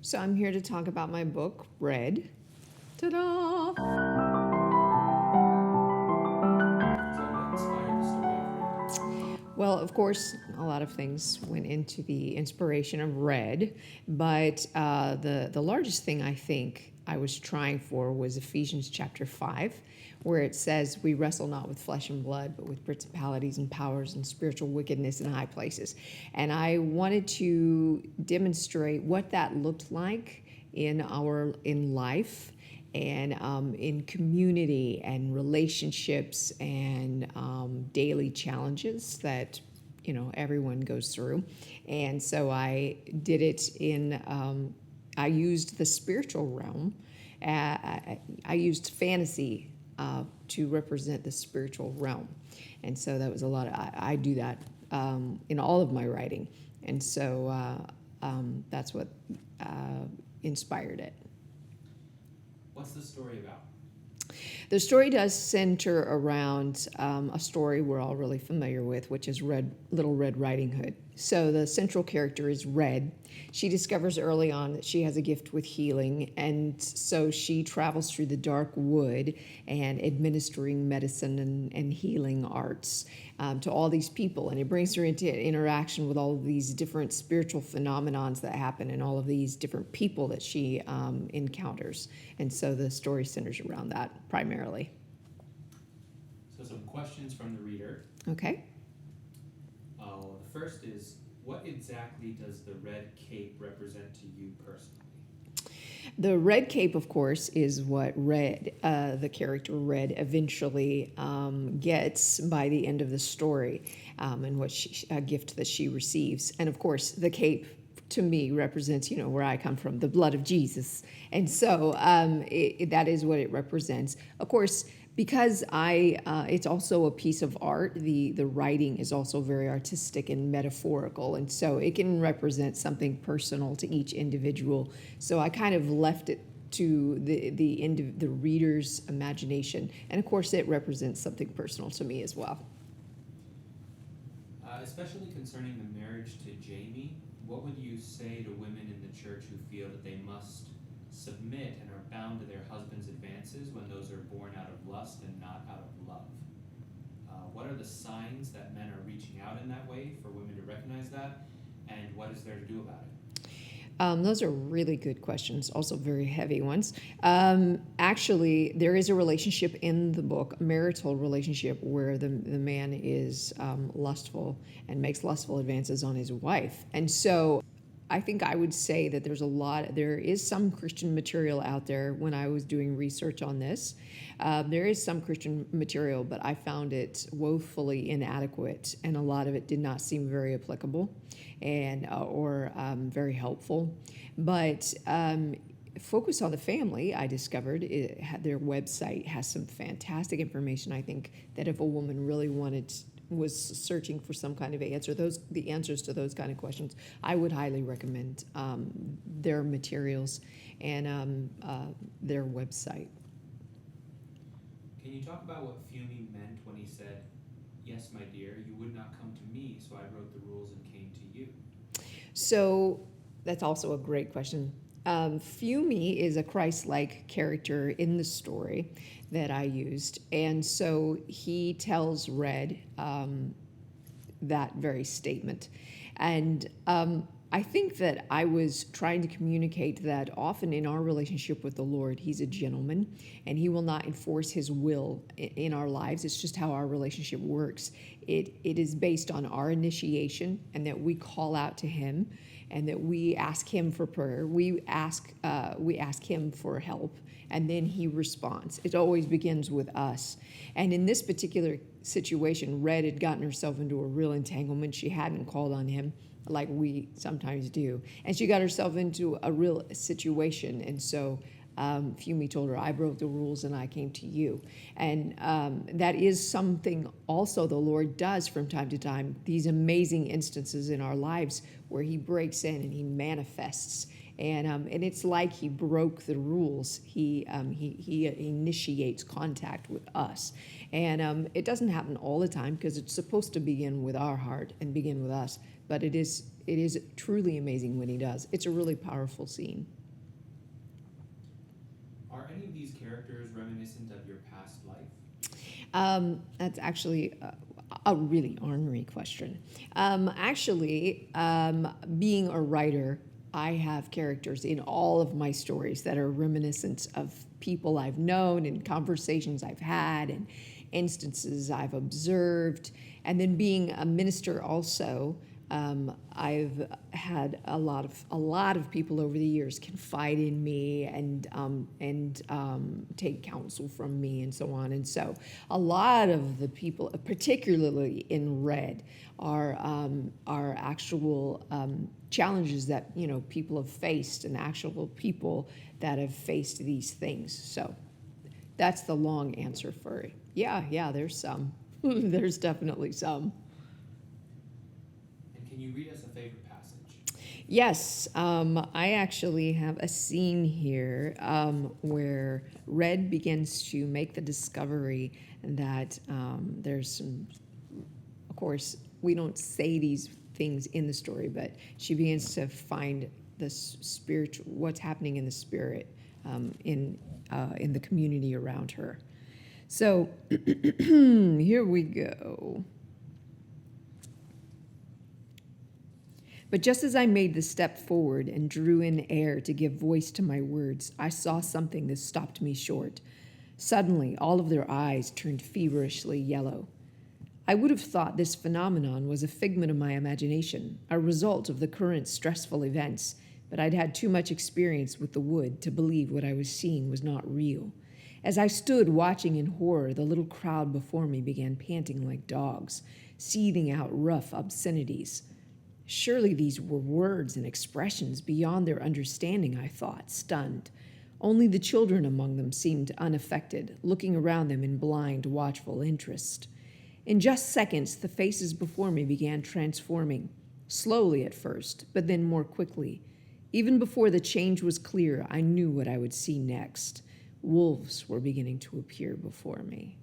So I'm here to talk about my book, Red. Ta-da! So what inspired the story of Red? Well, of course, a lot of things went into the inspiration of Red, but the largest thing I think I was trying for was Ephesians chapter 5, where it says, "We wrestle not with flesh and blood, but with principalities and powers and spiritual wickedness in high places." And I wanted to demonstrate what that looked like in life and in community and relationships and daily challenges that everyone goes through. And so I did it in I used the spiritual realm. I used fantasy to represent the spiritual realm, and so that was a lot of I do that in all of my writing, and so that's what inspired it. What's the story about? The story does center around a story we're all really familiar with, which is Little Red Riding Hood. So the central character is Red. She discovers early on that she has a gift with healing, and so she travels through the dark wood and administering medicine and healing arts to all these people. And it brings her into interaction with all of these different spiritual phenomenons that happen and all of these different people that she encounters. And so the story centers around that primarily. So some questions from the reader. Okay. The first is, what exactly does the red cape represent to you personally? The red cape, of course, is what Red, the character Red, eventually gets by the end of the story, and what a gift that she receives. And of course, the cape to me represents, where I come from, the blood of Jesus. And so that is what it represents. Of course, because it's also a piece of art. The writing is also very artistic and metaphorical, and so it can represent something personal to each individual. So I kind of left it to the reader's imagination, and of course, it represents something personal to me as well. Especially concerning the marriage to Jamie, what would you say to women in the church who feel that they must submit and are bound to their husband's advances when those are born out of lust and not out of love? What are the signs that men are reaching out in that way for women to recognize that, and what is there to do about it? Those are really good questions, also very heavy ones. Actually, there is a relationship in the book, a marital relationship, where the man is lustful and makes lustful advances on his wife. And so I think I would say that there is some Christian material out there. When I was doing research on this, there is some Christian material, but I found it woefully inadequate, and a lot of it did not seem very applicable and or very helpful. But Focus on the Family, I discovered, their website has some fantastic information. I think that if a woman really was searching for some kind of answer, the answers to those kind of questions, I would highly recommend their materials and their website. Can you talk about what Fumi meant when he said, "Yes, my dear, you would not come to me, so I wrote the rules and came to you"? So that's also a great question. Fumi is a Christ-like character in the story that I used, and so he tells Red that very statement. And I think that I was trying to communicate that often in our relationship with the Lord, He's a gentleman, and He will not enforce His will in our lives. It's just how our relationship works. It is based on our initiation, and that we call out to Him, and that we ask Him for prayer. We ask Him for help, and then He responds. It always begins with us. And in this particular situation, Red had gotten herself into a real entanglement. She hadn't called on Him like we sometimes do, and she got herself into a real situation. And so Fumi told her, "I broke the rules and I came to you." And that is something also the Lord does from time to time, these amazing instances in our lives where He breaks in and He manifests. And it's like He broke the rules. He initiates contact with us. And it doesn't happen all the time because it's supposed to begin with our heart and begin with us. But it is it is truly amazing when he does. It's a really powerful scene. Are any of these characters reminiscent of your past life? That's actually a really ornery question. Being a writer, I have characters in all of my stories that are reminiscent of people I've known and conversations I've had and instances I've observed. And then being a minister also, I've had a lot of people over the years confide in me and take counsel from me and so on. And so a lot of the people, particularly in Red, are actual challenges that people have faced and actual people that have faced these things. So that's the long answer for it. Yeah, there's some. There's definitely some. And can you read us a favorite passage? Yes, I actually have a scene here where Red begins to make the discovery that there's some, of course, we don't say these things in the story, but she begins to find the spiritual, what's happening in the spirit in the community around her. So here we go. But just as I made the step forward and drew in air to give voice to my words, I saw something that stopped me short. Suddenly, all of their eyes turned feverishly yellow. I would have thought this phenomenon was a figment of my imagination, a result of the current stressful events, but I'd had too much experience with the wood to believe what I was seeing was not real. As I stood watching in horror, the little crowd before me began panting like dogs, seething out rough obscenities. Surely these were words and expressions beyond their understanding, I thought, stunned. Only the children among them seemed unaffected, looking around them in blind, watchful interest. In just seconds, the faces before me began transforming, slowly at first, but then more quickly. Even before the change was clear, I knew what I would see next. Wolves were beginning to appear before me.